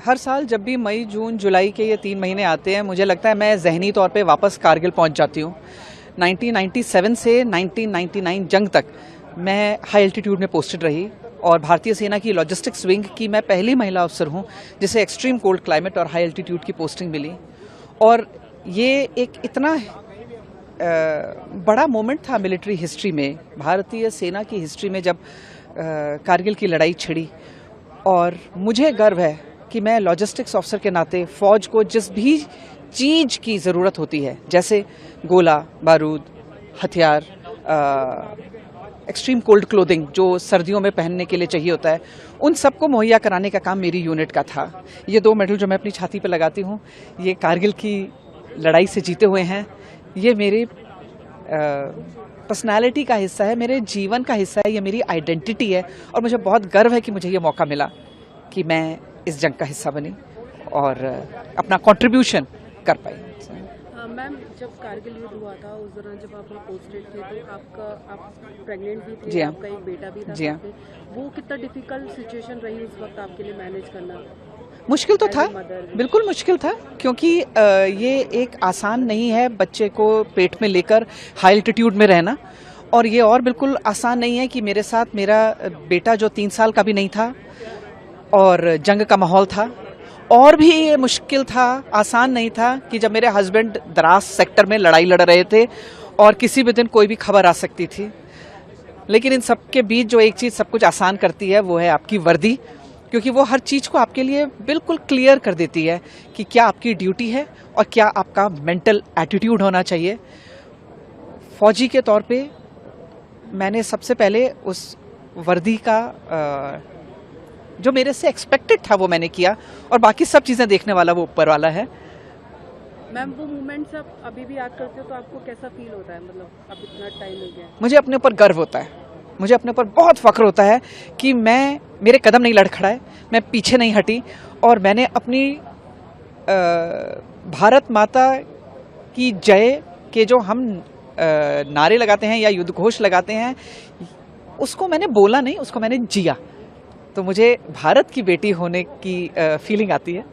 हर साल जब भी मई, जून, जुलाई के ये 3 महीने आते हैं, मुझे लगता है मैं ज़हनी तौर पे वापस कारगिल पहुंच जाती हूँ। 1997 से 1999 जंग तक मैं हाई एल्टीट्यूड में पोस्टेड रही और भारतीय सेना की लॉजिस्टिक्स विंग की मैं पहली महिला अफसर हूँ जिसे एक्सट्रीम कोल्ड क्लाइमेट और हाई एल्टीट्यूड की पोस्टिंग मिली। और ये एक इतना बड़ा मोमेंट था मिलिट्री हिस्ट्री में, भारतीय सेना की हिस्ट्री में, जब कारगिल की लड़ाई छिड़ी। और मुझे गर्व है कि मैं लॉजिस्टिक्स ऑफिसर के नाते फ़ौज को जिस भी चीज़ की ज़रूरत होती है, जैसे गोला बारूद, हथियार, एक्सट्रीम कोल्ड क्लोथिंग जो सर्दियों में पहनने के लिए चाहिए होता है, उन सबको मुहैया कराने का काम मेरी यूनिट का था। ये 2 मेडल जो मैं अपनी छाती पर लगाती हूँ, ये कारगिल की लड़ाई से जीते हुए हैं। ये मेरे पर्सनालिटी का हिस्सा है, मेरे जीवन का हिस्सा है, ये मेरी आइडेंटिटी है। और मुझे बहुत गर्व है कि मुझे ये मौका मिला कि मैं इस जंग का हिस्सा बनी और अपना कंट्रीब्यूशन कर पाई। मैम, जब कारगिल युद्ध हुआ था उस दौरान जब आप पोस्टेड थे तो आप प्रेग्नेंट भी थे, जी हाँ, आपका एक बेटा भी था। जी हाँ। वो कितना डिफिकल्ट सिचुएशन रही उस वक्त आपके लिए मैनेज करना? मुश्किल तो था, बिल्कुल मुश्किल था, क्योंकि ये एक आसान नहीं है बच्चे को पेट में लेकर हाई एल्टीट्यूड में रहना। और ये और बिल्कुल आसान नहीं है कि मेरे साथ मेरा बेटा जो 3 साल का भी नहीं था और जंग का माहौल था। और भी ये मुश्किल था, आसान नहीं था कि जब मेरे हस्बैंड द्रास सेक्टर में लड़ाई लड़ रहे थे और किसी भी दिन कोई भी खबर आ सकती थी। लेकिन इन सब के बीच जो एक चीज़ सब कुछ आसान करती है वो है आपकी वर्दी, क्योंकि वो हर चीज़ को आपके लिए बिल्कुल क्लियर कर देती है कि क्या आपकी ड्यूटी है और क्या आपका मेंटल एटीट्यूड होना चाहिए। फौजी के तौर पे मैंने सबसे पहले उस वर्दी का जो मेरे से एक्सपेक्टेड था वो मैंने किया, और बाकी सब चीज़ें देखने वाला वो ऊपर वाला है। मैम, वो मोमेंट्स आप अभी भी याद करते हो तो आपको कैसा फील होता है? मतलब अब इतना टाइम हो गया। मुझे अपने ऊपर गर्व होता है, मुझे अपने ऊपर बहुत फख्र होता है कि मेरे कदम नहीं लड़खड़ाए, मैं पीछे नहीं हटी और मैंने अपनी भारत माता की जय के जो हम नारे लगाते हैं या युद्ध घोष लगाते हैं, उसको मैंने बोला नहीं, उसको मैंने जिया। तो मुझे भारत की बेटी होने की फीलिंग आती है।